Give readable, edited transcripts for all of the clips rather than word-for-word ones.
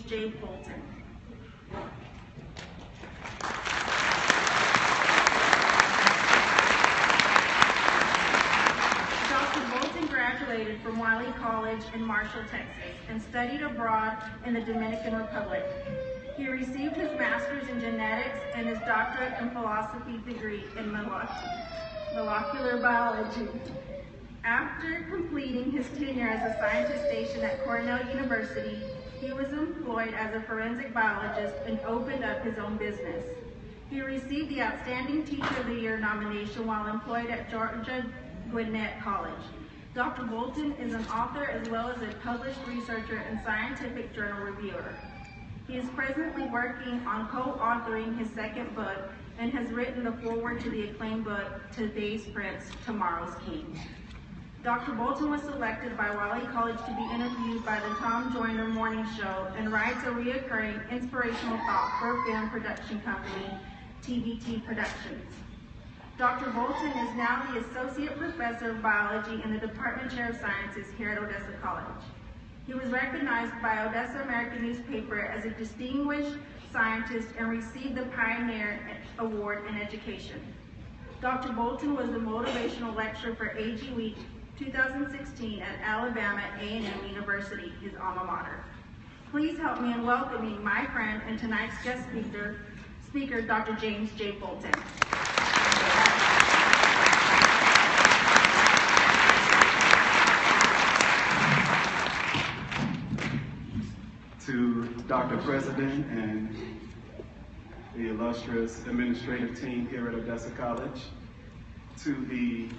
J. Bolton. Dr. Bolton graduated from Wiley College in Marshall, Texas, and studied abroad in the Dominican Republic. He received his master's in genetics and his doctorate in philosophy degree in molecular biology. After completing his tenure as a scientist station at Cornell University, he was employed as a forensic biologist and opened up his own business. He received the Outstanding Teacher of the Year nomination while employed at Georgia Gwinnett College. Dr. Bolton is an author as well as a published researcher and scientific journal reviewer. He is presently working on co-authoring his second book and has written the foreword to the acclaimed book, Today's Prince, Tomorrow's King. Dr. Bolton was selected by Wiley College to be interviewed by the Tom Joyner Morning Show and writes a reoccurring inspirational thought for film production company, TBT Productions. Dr. Bolton is now the Associate Professor of Biology in the Department Chair of Sciences here at Odessa College. He was recognized by Odessa American Newspaper as a distinguished scientist and received the Pioneer Award in Education. Dr. Bolton was the motivational lecturer for AG Week 2016 at Alabama A&M University, his alma mater. Please help me in welcoming my friend and tonight's guest speaker, Dr. James J. Bolton. To Dr. President and the illustrious administrative team here at Odessa College, to the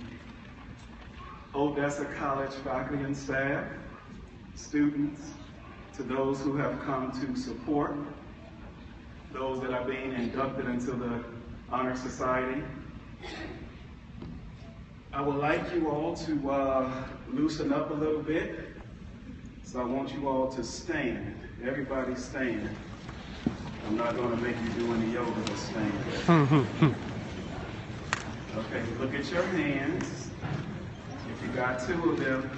Odessa College faculty and staff, students, to those who have come to support, those that are being inducted into the Honor Society. I would like you all to loosen up a little bit, so I want you all to stand. Everybody stand. I'm not going to make you do any yoga, but stand. Okay, look at your hands. If you got two of them,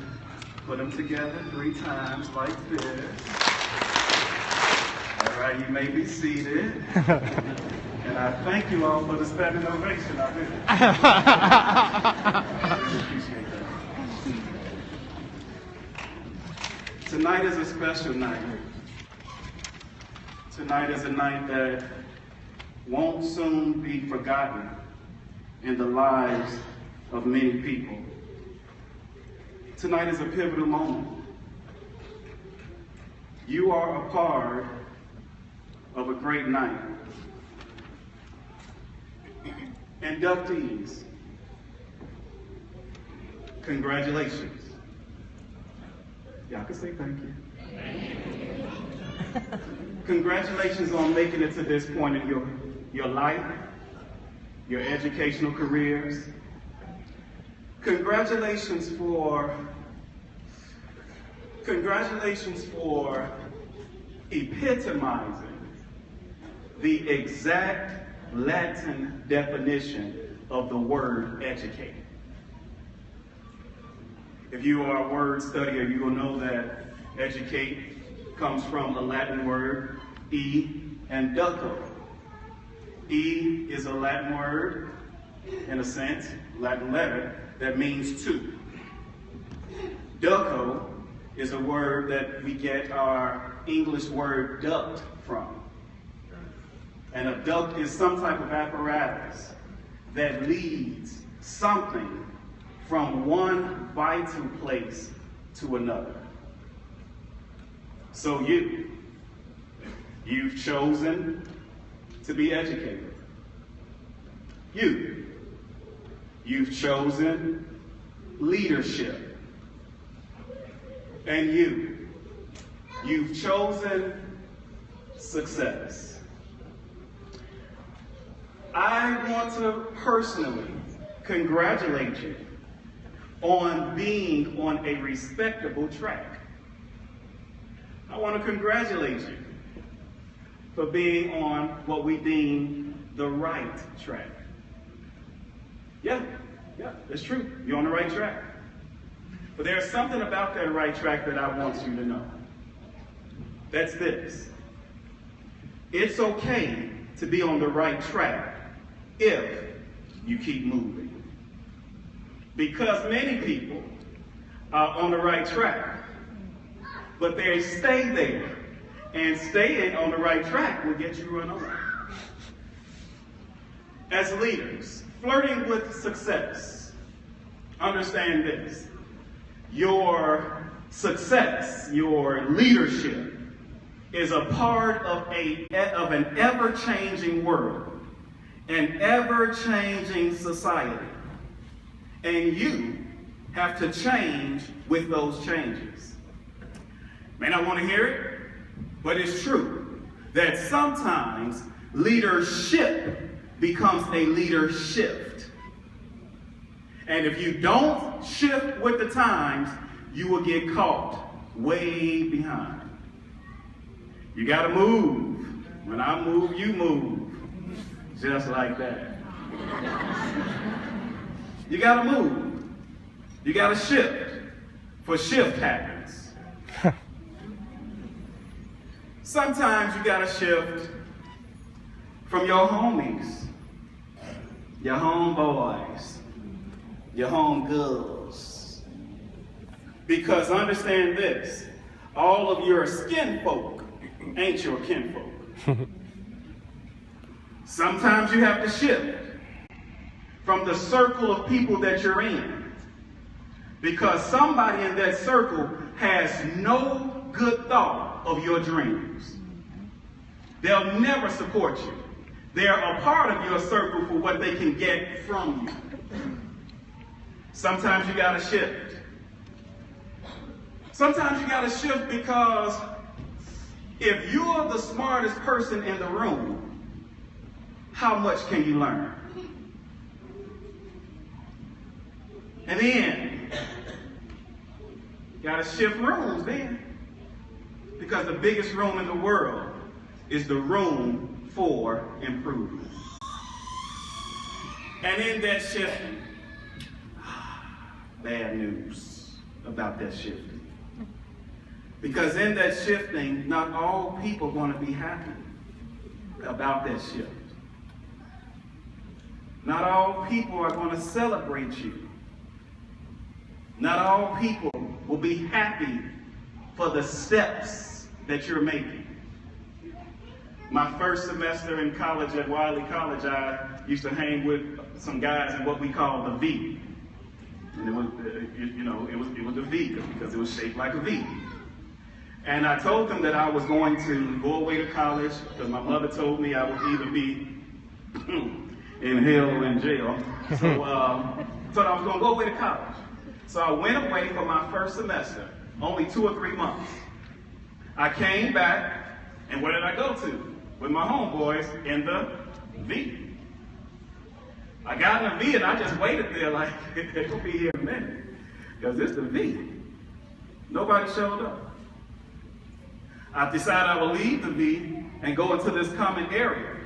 put them together 3 times like this. All right, you may be seated. And I thank you all for the standing ovation. I really appreciate that. Tonight is a special night. Tonight is a night that won't soon be forgotten in the lives of many people. Tonight is a pivotal moment. You are a part of a great night. Inductees, congratulations. Y'all can say thank you. Congratulations on making it to this point in your life, your educational careers. Congratulations for epitomizing the exact Latin definition of the word educate. If you are a word studier, you will know that educate comes from a Latin word, e and duco. E is a Latin word, in a sense, Latin letter, that means to. Duco is a word that we get our English word duct from. And a duct is some type of apparatus that leads something from one vital place to another. So you've chosen to be educated. You've chosen leadership. And you've chosen success. I want to personally congratulate you on being on a respectable track. I want to congratulate you for being on what we deem the right track. Yeah, it's true. You're on the right track. But there's something about that right track that I want you to know. That's this. It's okay to be on the right track if you keep moving. Because many people are on the right track, but they stay there, and staying on the right track will get you run over. As leaders, flirting with success, understand this. Your success, your leadership, is a part of an ever-changing world, an ever-changing society. And you have to change with those changes. May not want to hear it, but it's true that sometimes leadership becomes a leader shift. And if you don't shift with the times, you will get caught way behind. You gotta move. When I move, you move. Just like that. You gotta move. You gotta shift. For shift happens. Sometimes you gotta shift from your homies, your homeboys, your homegirls. Because understand this, all of your skin folk ain't your kinfolk. Sometimes you have to shift from the circle of people that you're in, because somebody in that circle has no good thought of your dreams. They'll never support you. They're a part of your circle for what they can get from you. Sometimes you gotta shift. Sometimes you gotta shift because if you're the smartest person in the room, how much can you learn? And then, you gotta shift rooms then. Because the biggest room in the world is the room for improvement. And in that shifting, bad news about that shifting. Because in that shifting, not all people are going to be happy about that shift. Not all people are going to celebrate you. Not all people will be happy for the steps that you're making. My first semester in college at Wiley College, I used to hang with some guys in what we call the V. And it was, it was a V because it was shaped like a V. And I told them that I was going to go away to college because my mother told me I would either be in hell or in jail. So I was going to go away to college. So I went away for my first semester, only 2 or 3 months. I came back, and where did I go to? With my homeboys in the V. I got in the V and I just waited there like, they're going to be here in a minute. Because it's the V. Nobody showed up. I decided I would leave the V and go into this common area.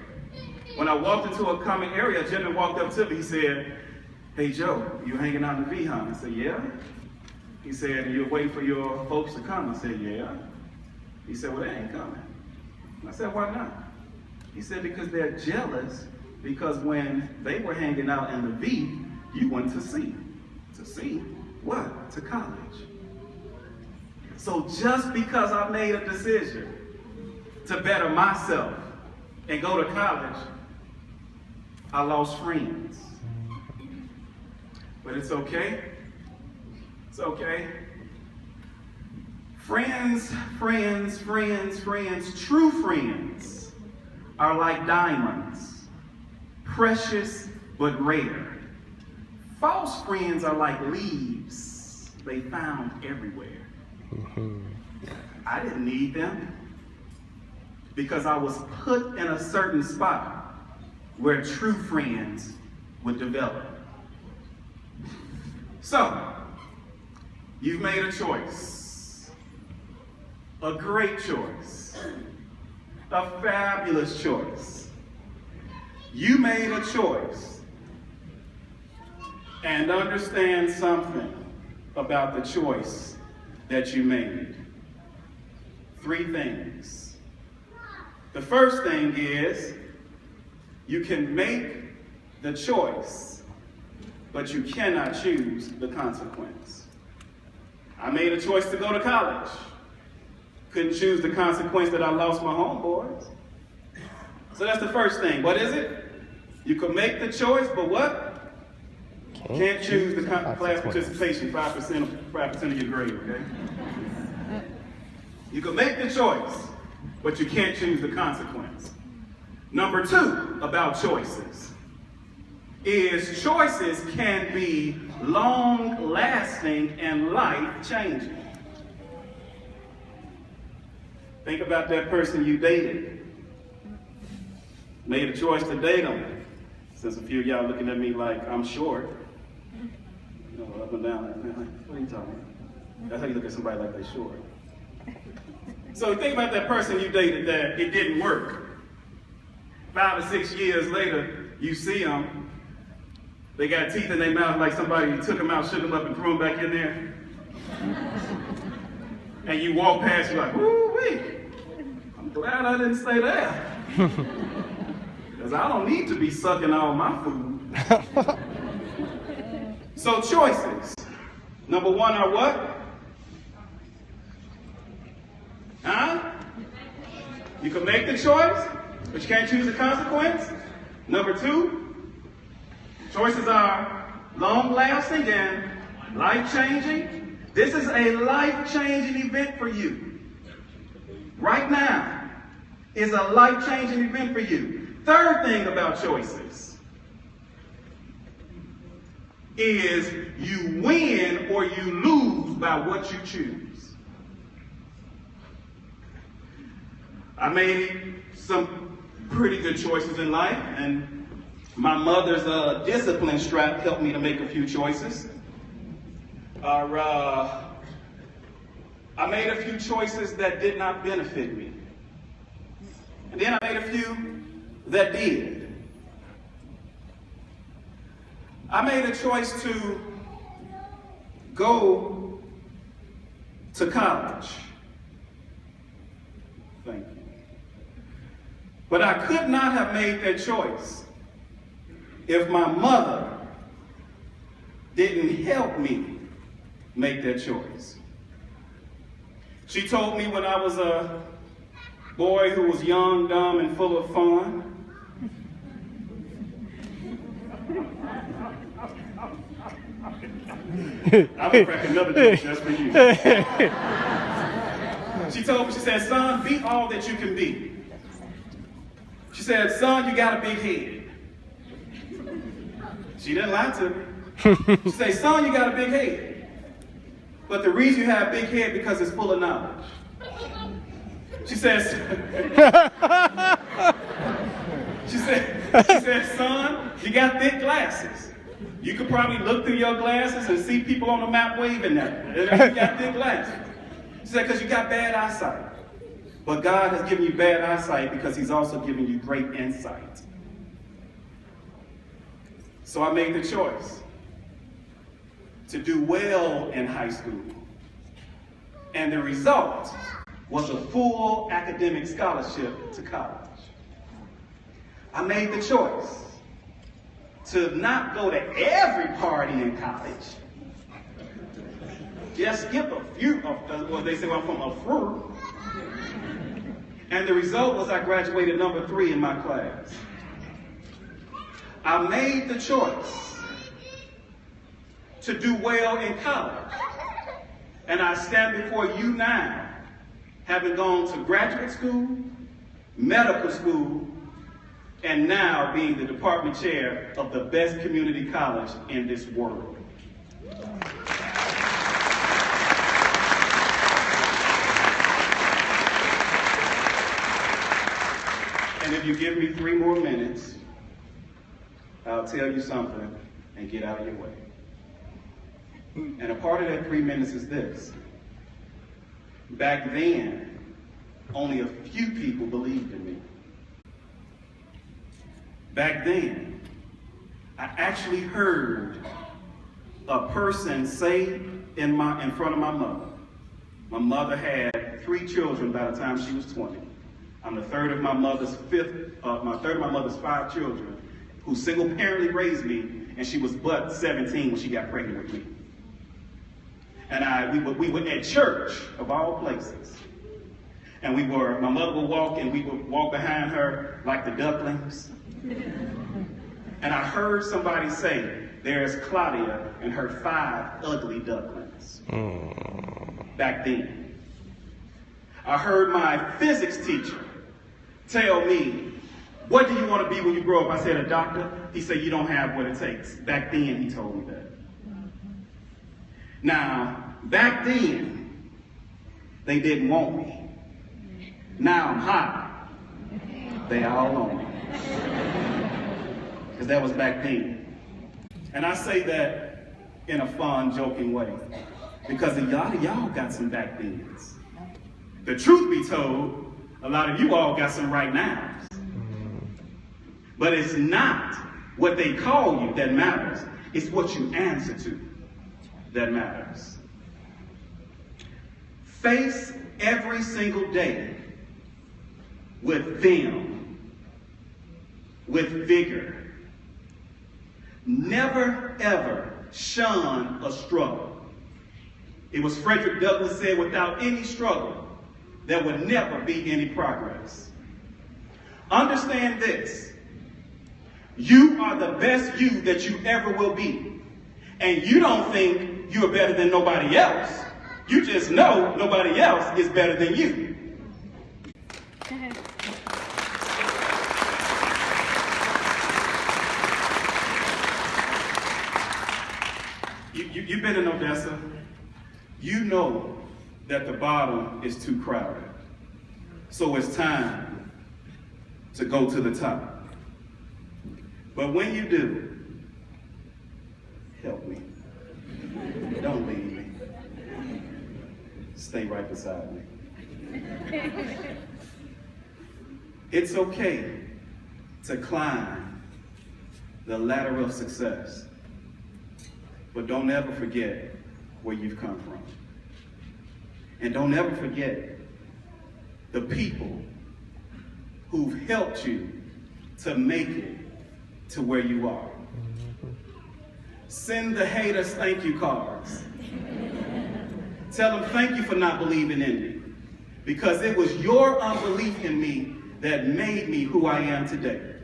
When I walked into a common area, a gentleman walked up to me. He said, "Hey Joe, you hanging out in the V, huh?" I said, "Yeah." He said, "You're waiting for your folks to come?" I said, "Yeah." He said, "Well, they ain't coming." I said, "Why not?" He said, "Because they're jealous because when they were hanging out in the V, you went to see. To see what? To college. So just because I made a decision to better myself and go to college, I lost friends. But it's okay. It's okay. Friends, friends, friends, friends, true friends are like diamonds, precious but rare. False friends are like leaves they found everywhere. I didn't need them because I was put in a certain spot where true friends would develop. So, you've made a choice, a great choice, a fabulous choice. You made a choice, and understand something about the choice that you made. 3 things. The first thing is you can make the choice, but you cannot choose the consequence. I made a choice to go to college. Couldn't choose the consequence that I lost my homeboys. So that's the first thing. What is it? You can make the choice, but what? Can't choose the class participation, 5% of your grade, okay? You can make the choice, but you can't choose the consequence. Number two about choices is choices can be long-lasting and life-changing. Think about that person you dated. Made a choice to date them. Since a few of y'all looking at me like I'm short. You know, up and down like, what are you talking about? That's how you look at somebody like they're short. So think about that person you dated that it didn't work. 5 or 6 years later, you see them. They got teeth in their mouth like somebody took them out, shook them up, and threw them back in there. And you walk past, you're like, woo-wee. I'm glad I didn't stay there. Because I don't need to be sucking all my food. So choices. Number one are what? Huh? You can make the choice, but you can't choose the consequence. Number two, choices are long-lasting and life-changing. This is a life-changing event for you. Right now is a life-changing event for you. Third thing about choices is you win or you lose by what you choose. I made some pretty good choices in life, and my mother's discipline strap helped me to make a few choices. I made a few choices that did not benefit me. And then I made a few that did. I made a choice to go to college. Thank you. But I could not have made that choice if my mother didn't help me make that choice. She told me when I was a boy who was young, dumb, and full of fun, I'm gonna crack another joke just for you. She told me, she said, son, be all that you can be. She said, son, you got a big head. She didn't lie to me. She said, son, you got a big head. But the reason you have a big head because it's full of knowledge. She says, she said, son, you got thick glasses. You could probably look through your glasses and see people on the map waving at you. You got thick glasses. She said, because you got bad eyesight. But God has given you bad eyesight because he's also given you great insight. So I made the choice to do well in high school. And the result was a full academic scholarship to college. I made the choice to not go to every party in college. Just skip a few of, well, they say, well, I'm from a few. And the result was I graduated number 3 in my class. I made the choice to do well in college. And I stand before you now, having gone to graduate school, medical school, and now being the department chair of the best community college in this world. And if you give me 3 more minutes, I'll tell you something and get out of your way. And a part of that 3 minutes is this. Back then, only a few people believed in me. Back then, I actually heard a person say in front of my mother. My mother had 3 children by the time she was 20. I'm the third of my mother's five children, who single-parently raised me, and she was but 17 when she got pregnant with me. And we were at church, of all places. And my mother would walk, and we would walk behind her like the ducklings. And I heard somebody say, there's Claudia and her 5 ugly ducklings. Back then. I heard my physics teacher tell me, what do you want to be when you grow up? I said, a doctor. He said, you don't have what it takes. Back then, he told me that. Now, back then, they didn't want me. Now I'm hot. They all on me. Because that was back then. And I say that in a fun, joking way. Because a lot of y'all got some back thens. The truth be told, a lot of you all got some right now. But it's not what they call you that matters. It's what you answer to that matters. Face every single day with vim, with vigor. Never, ever shun a struggle. It was Frederick Douglass said, without any struggle, there would never be any progress. Understand this. You are the best you that you ever will be. And you don't think you're better than nobody else. You just know nobody else is better than you. Go ahead. You've been in Odessa. You know that the bottom is too crowded. So it's time to go to the top. But when you do, help me. Don't leave me. Stay right beside me. It's okay to climb the ladder of success, but don't ever forget where you've come from. And don't ever forget the people who've helped you to make it to where you are. Send the haters thank you cards. Tell them thank you for not believing in me, because it was your unbelief in me that made me who I am today.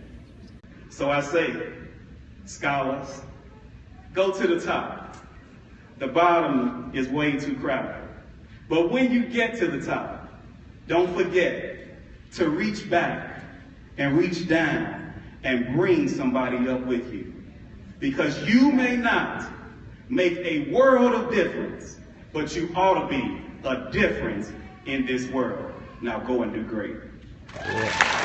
So I say, scholars, go to the top. The bottom is way too crowded. But when you get to the top, don't forget to reach back and reach down and bring somebody up with you. Because you may not make a world of difference, but you ought to be a difference in this world. Now go and do great. Yeah.